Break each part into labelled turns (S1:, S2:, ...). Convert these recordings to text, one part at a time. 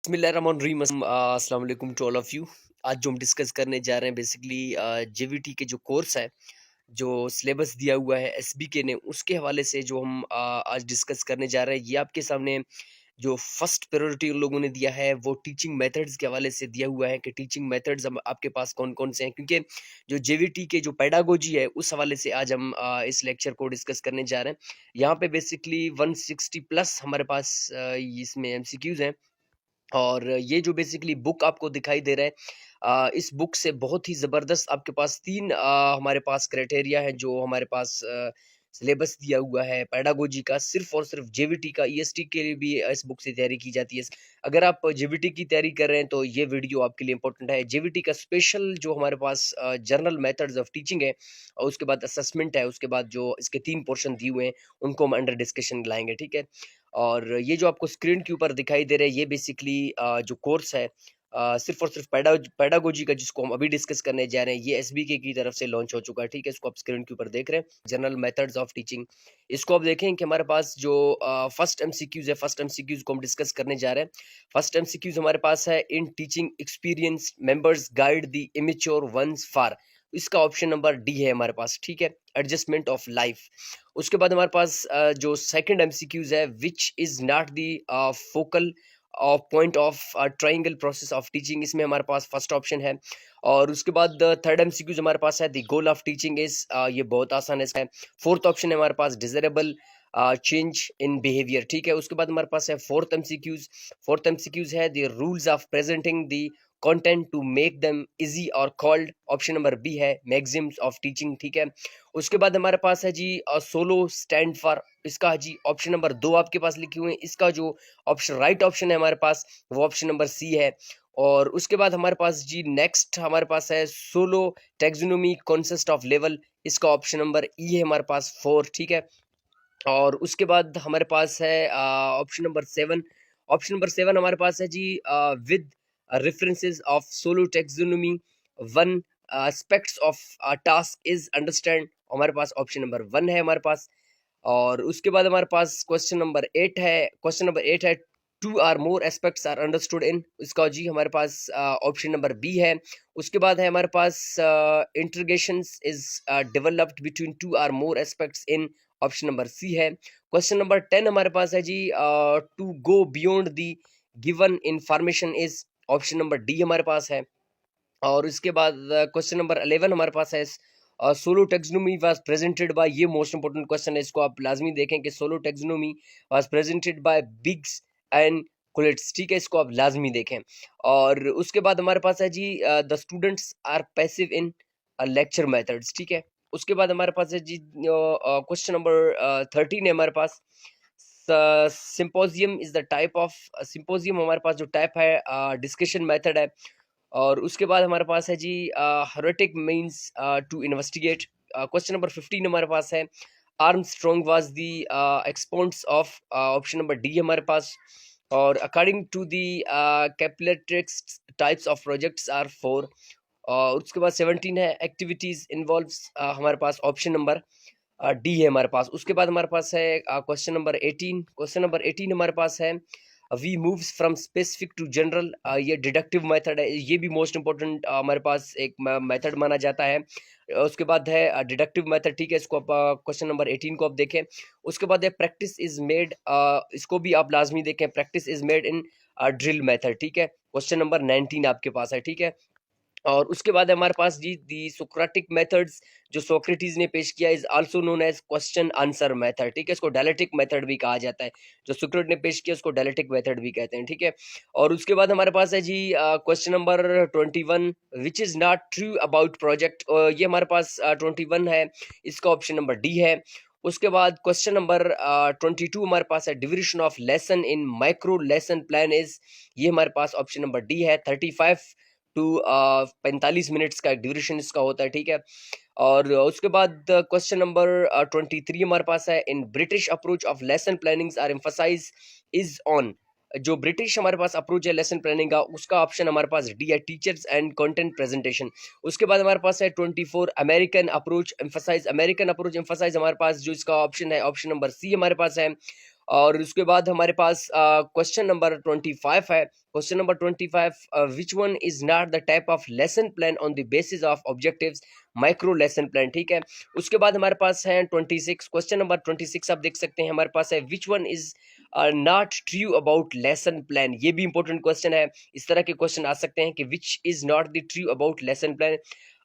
S1: बिस्मिल्लाहिर्रहमानिर्रहीम। अस्सलाम वालेकुम टू ऑल ऑफ यू। आज जो हम डिस्कस करने जा रहे हैं बेसिकली जेवीटी के जो कोर्स है, जो सिलेबस दिया हुआ है एसबीके ने, उसके हवाले से जो हम आज डिस्कस करने जा रहे हैं, ये आपके सामने जो फर्स्ट प्रायोरिटी उन लोगों ने दिया है वो टीचिंग मेथड्स के हवाले से दिया हुआ है कि टीचिंग मेथड्स हम आपके पास कौन-कौन से हैं, क्योंकि जो जेवीटी के जो पेडागोजी है उस हवाले से आज हम इस लेक्चर को डिस्कस करने जा रहे हैं। यहाँ पे बेसिकली 160 प्लस हमारे पास इसमें एमसीक्यूज हैं। और ये जो बेसिकली बुक आपको दिखाई दे रहा है, इस बुक से बहुत ही ज़बरदस्त आपके पास 3 हमारे पास क्राइटेरिया है जो हमारे पास सिलेबस दिया हुआ है पेडागोजी का, सिर्फ़ और सिर्फ़ जेवीटी का। ईएसटी के लिए भी इस बुक से तैयारी की जाती है। अगर आप जेवीटी की तैयारी कर रहे हैं तो ये वीडियो आपके लिए इम्पोर्टेंट है। जेवीटी का स्पेशल जो हमारे पास जनरल मेथड्स ऑफ टीचिंग है और उसके बाद असेसमेंट है, उसके बाद जो इसके 3 पोर्शन दिए हुए हैं उनको हम अंडर डिस्कशन लाएँगे, ठीक है? और ये जो आपको स्क्रीन के ऊपर दिखाई दे रहा है ये बेसिकली जो कोर्स है सिर्फ और सिर्फ पेडागोजी का, जिसको हम अभी डिस्कस करने जा रहे हैं, ये एसबीके की तरफ से लॉन्च हो चुका है, ठीक है? इसको आप स्क्रीन के ऊपर देख रहे हैं, जनरल मेथड्स ऑफ टीचिंग। इसको आप देखें कि हमारे पास जो फर्स्ट एमसीक्यूज है, फर्स्ट एमसीक्यूज को हम डिस्कस करने जा रहे हैं। फर्स्ट एमसीक्यूज हमारे पास है, in teaching experience members guide the immature ones for. इसका ऑप्शन नंबर डी है हमारे पास, ठीक है? Adjustment of life. उसके बाद हमारे पास जो सेकंड एमसीक्यूज है, which is not the focal point of triangle process of teaching, इसमें हमारे पास फर्स्ट ऑप्शन है। और उसके बाद थर्ड एमसीक्यूज हमारे पास है, the goal of teaching is, ये बहुत आसान है। फोर्थ ऑप्शन है हमारे पास, डिजायरेबल चेंज इन बिहेवियर, ठीक है? उसके बाद हमारे पास है फोर्थ एमसीक्यूज है, the rules of presenting the content to make them easy और कॉल्ड। ऑप्शन नंबर बी है, मैक्सिम्स ऑफ टीचिंग, ठीक है? उसके बाद हमारे पास है जी सोलो स्टैंड फॉर। इसका जी ऑप्शन नंबर 2 आपके पास लिखे हुए हैं। इसका जो ऑप्शन राइट ऑप्शन है हमारे पास, वो ऑप्शन नंबर सी है। और उसके बाद हमारे पास जी नेक्स्ट हमारे पास है, solo taxonomy consist of level. इसका ऑप्शन नंबर ई है हमारे पास 4, ठीक है? और उसके बाद हमारे पास है ऑप्शन नंबर 7। ऑप्शन नंबर 7 हमारे पास है जी, with references of solo taxonomy one aspects of task is understand. हमारे पास ऑप्शन नंबर 1 है हमारे पास। और उसके बाद हमारे पास क्वेश्चन नंबर 8 है, two or more aspects are understood in. इसका जी हमारे पास ऑप्शन नंबर बी है। उसके बाद है हमारे पास, integrations is developed between two or more aspects in. Option number C है। क्वेश्चन नंबर 10 हमारे पास है जी, to go beyond the given information is. Option number D हमारे पास है। और इसके बाद क्वेश्चन नंबर 11 हमारे पास है, solo taxonomy was presented by. ये मोस्ट इंपोर्टेंट क्वेश्चन है, इसको आप लाजमी देखें कि solo taxonomy was presented by Biggs and Collis, ठीक है? इसको आप लाजमी देखें। और उसके बाद हमारे पास है जी, the students are passive in lecture methods, ठीक है? उसके बाद हमारे पास है जी क्वेश्चन नंबर 13 है हमारे पास, symposium is the type of. Symposium हमारे पास जो टाइप है डिस्कशन मेथड है। और उसके बाद हमारे पास है जी, heuristic means to investigate. Question number 15 हमारे पास है, Armstrong was the exponents of. Option number D हमारे पास। और according to the Kilpatrick's types of projects are 4। और उसके बाद 17 है, एक्टिविटीज इन्वॉल्व्स। हमारे पास ऑप्शन नंबर डी है हमारे पास। उसके बाद हमारे पास है क्वेश्चन नंबर 18 हमारे पास है, we moves from specific to general. ये डिडक्टिव मेथड है, ये भी मोस्ट इंपॉर्टेंट हमारे पास एक मेथड माना जाता है। उसके बाद है डिडक्टिव मेथड, ठीक है? इसको आप क्वेश्चन नंबर 18 को आप देखें। उसके बाद है प्रैक्टिस इज मेड, इसको भी आप लाजमी देखें, practice is made in drill method, ठीक है? क्वेश्चन नंबर 19 आपके पास है, ठीक है? और उसके बाद हमारे पास जी दी सोक्रेटिक मेथड्स, जो सोक्रेटिस ने पेश किया, is also known as question answer method, ठीक है? इसको डायलेक्टिक मेथड भी कहा जाता है। जो सोक्रेट ने पेश किया उसको डायलेक्टिक मेथड भी कहते हैं, ठीक है? और उसके बाद हमारे पास है जी question number 21, which is not true about project. ये हमारे पास 21 है, इसका ऑप्शन नंबर डी है। उसके बाद क्वेश्चन नंबर 22 हमारे पास है, division of lesson in micro lesson plan is. ये हमारे पास ऑप्शन नंबर डी है। 35 टू 45 मिनट्स का एक ड्यूरेशन इसका होता है, ठीक है? और उसके बाद क्वेश्चन नंबर 23 हमारे पास है, in British approach of lesson plannings are emphasise is on. जो ब्रिटिश हमारे पास अप्रोच है लेसन प्लानिंग का, उसका ऑप्शन हमारे पास डी है, टीचर्स एंड कंटेंट प्रेजेंटेशन। उसके बाद हमारे पास है 24, American approach emphasise. American approach emphasise हमारे पास जो इसका ऑप्शन है, ऑप्शन नंबर सी हमारे पास है। और उसके बाद हमारे पास क्वेश्चन नंबर 25 है। Question number 25, which one is not the type of lesson plan on the basis of objectives, micro lesson plan, ठीक है। उसके बाद हमारे पास है 26, क्वेश्चन नंबर 26 आप देख सकते हैं हमारे पास है, which one is not true about lesson plan. ये भी इंपॉर्टेंट क्वेश्चन है। इस तरह के क्वेश्चन आ सकते हैं कि विच is not the true about lesson plan.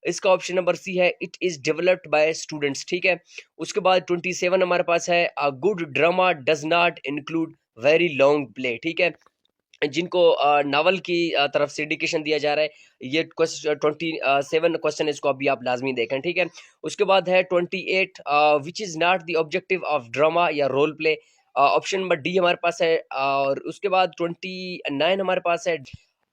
S1: इसका ऑप्शन नंबर सी है, it is developed by students, ठीक है। उसके बाद 27 हमारे पास है, a good drama does not include very long play, ठीक है। जिनको नावल की तरफ से इंडिकेशन दिया जा रहा है, ये 27 क्वेश्चन है, इसको अभी आप लाजमी देखें, ठीक है। उसके बाद है 28, which is not the objective of drama या role play. Option number D हमारे पास है। और उसके बाद 29 हमारे पास है,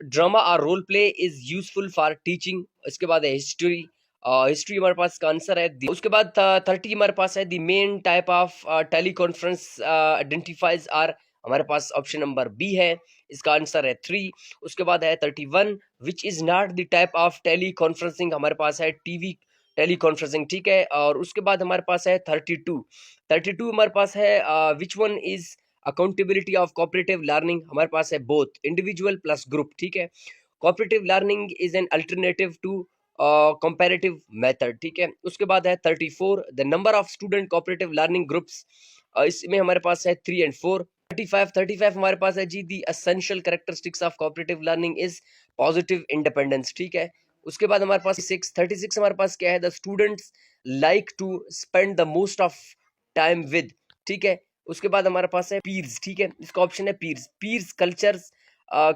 S1: ड्रामा और role play is useful for teaching. इसके बाद है हिस्ट्री, हिस्ट्री हमारे पास का आंसर है। उसके बाद 30 हमारे पास है, the main type of teleconference identifies are. हमारे पास ऑप्शन नंबर बी है, इसका आंसर है 3। उसके बाद है 31, which is not the type of teleconferencing. हमारे पास है टीवी टेली कॉन्फ्रेंसिंग, ठीक है। और उसके बाद हमारे पास है 32 हमारे पास है, which one is accountability of cooperative learning. हमारे पास है बोथ इंडिविजुअल प्लस ग्रुप, ठीक है। Cooperative learning is an alternative to comparative method, ठीक है। उसके बाद है 34, the number of student cooperative learning groups. इसमें हमारे पास है 3 और 4। 35 हमारे पास है जी, the essential characteristics of cooperative learning is positive independence, ठीक है। उसके बाद हमारे पास 36 हमारे पास क्या है, the students like to spend the most of time with, ठीक है। उसके बाद हमारे पास है पीर्स, ठीक है। इसका ऑप्शन है peers. Peers cultures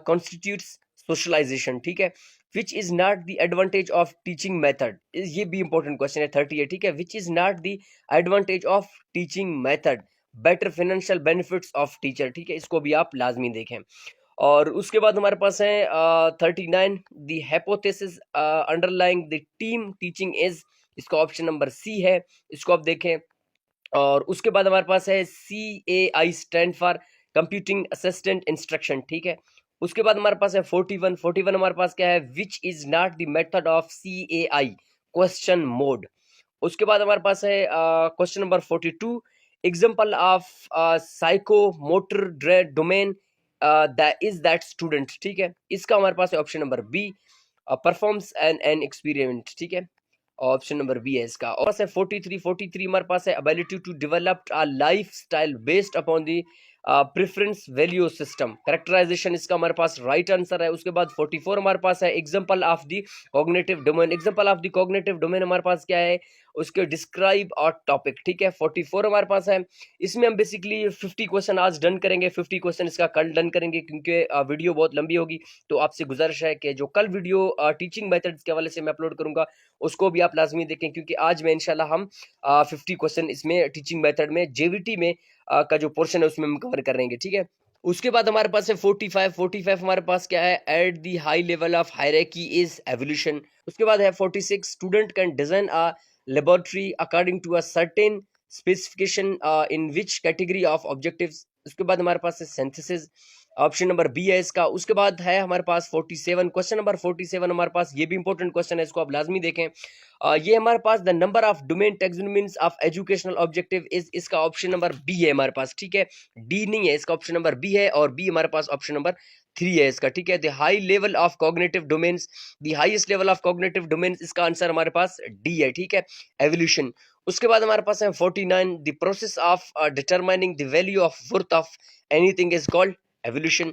S1: constitutes socialization, ठीक है। Which is not the advantage of teaching method, ये भी इंपॉर्टेंट क्वेश्चन है 38, ठीक है। Which is not the advantage of teaching method, better financial benefits of teacher, ठीक है। इसको भी आप लाजमी देखें। और उसके बाद हमारे पास है 39, the hypothesis underlying the team teaching is. इसका ऑप्शन नंबर सी है, इसको आप देखें। और उसके बाद हमारे पास है CAI, stand for computing assistant instruction, ठीक है। उसके बाद हमारे पास है 41 हमारे पास क्या है, which is not the method of CAI, question mode. उसके बाद हमारे पास है question number 42, example of psychomotor domain is that student, ठीक है। इसका हमारे पास है option number B, performs an experiment, ठीक है। ऑप्शन नंबर बी है इसका। और है 43 हमारे पास है, ability to develop a life style based upon the preference value system, characterization, इसका हमारे पास राइट आंसर है। उसके बाद 44 हमारे पास है, example of the cognitive domain. Example of the cognitive domain हमारे पास क्या है, उसके डिस्क्राइब और टॉपिक, ठीक है। 44 हमारे पास है। इसमें हम बेसिकली 50 क्वेश्चन आज डन करेंगे, 50 क्वेश्चन इसका कल डन करेंगे, क्योंकि वीडियो बहुत लंबी होगी। तो आपसे गुजारिश है कि जो कल वीडियो टीचिंग मेथड्स के हवाले से मैं अपलोड करूंगा, उसको भी आप लाजमी देखें, क्योंकि आज में इंशाल्लाह हम 50 क्वेश्चन इसमें टीचिंग मेथड में JVT में का जो पोर्शन है उसमें हम कवर करेंगे, ठीक है। उसके बाद हमारे पास है 45 हमारे पास क्या है, at the high level of hierarchy is evolution. उसके बाद है 46, student can design a laboratory according to a certain specification in which category of objectives. उसके बाद हमारे पास है सिंथेसिस, ऑप्शन नंबर बी है इसका। उसके बाद है हमारे पास 47, क्वेश्चन नंबर 47 हमारे पास, ये भी इंपॉर्टेंट क्वेश्चन है, इसको आप लाजमी देखें। ये हमारे पास, the number of domain taxonomies of educational objective is, इसका ऑप्शन नंबर बी है हमारे पास, ठीक है। डी नहीं है, इसका ऑप्शन नंबर बी है, और बी हमारे पास ऑप्शन नंबर 3 है इसका, ठीक है। The high level of cognitive domains, the highest level of cognitive domains, इसका आंसर हमारे पास डी है, ठीक है, एवोल्यूशन। उसके बाद हमारे पास है 49, the process of determining the value of worth of anything is called evolution.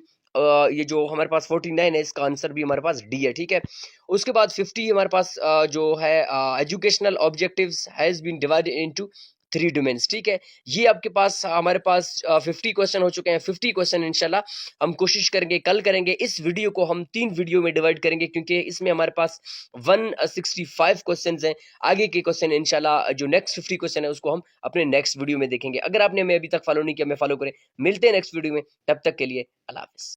S1: ये जो हमारे पास 49 है, इसका आंसर भी हमारे पास डी है, ठीक है। उसके बाद 50 हमारे पास जो है, educational objectives has been divided into 3 domains, ठीक है। ये आपके पास हमारे पास 50 क्वेश्चन हो चुके हैं। 50 क्वेश्चन इंशाल्लाह हम कोशिश करेंगे कल करेंगे। इस वीडियो को हम 3 वीडियो में डिवाइड करेंगे, क्योंकि इसमें हमारे पास 165 क्वेश्चन हैं। आगे के क्वेश्चन इंशाल्लाह जो नेक्स्ट 50 क्वेश्चन है उसको हम अपने नेक्स्ट वीडियो में देखेंगे। अगर आपने हमें अभी तक फॉलो नहीं किया, मैं फॉलो करें। मिलते हैं नेक्स्ट वीडियो में, तब तक के लिए अल्लाह हाफिज़।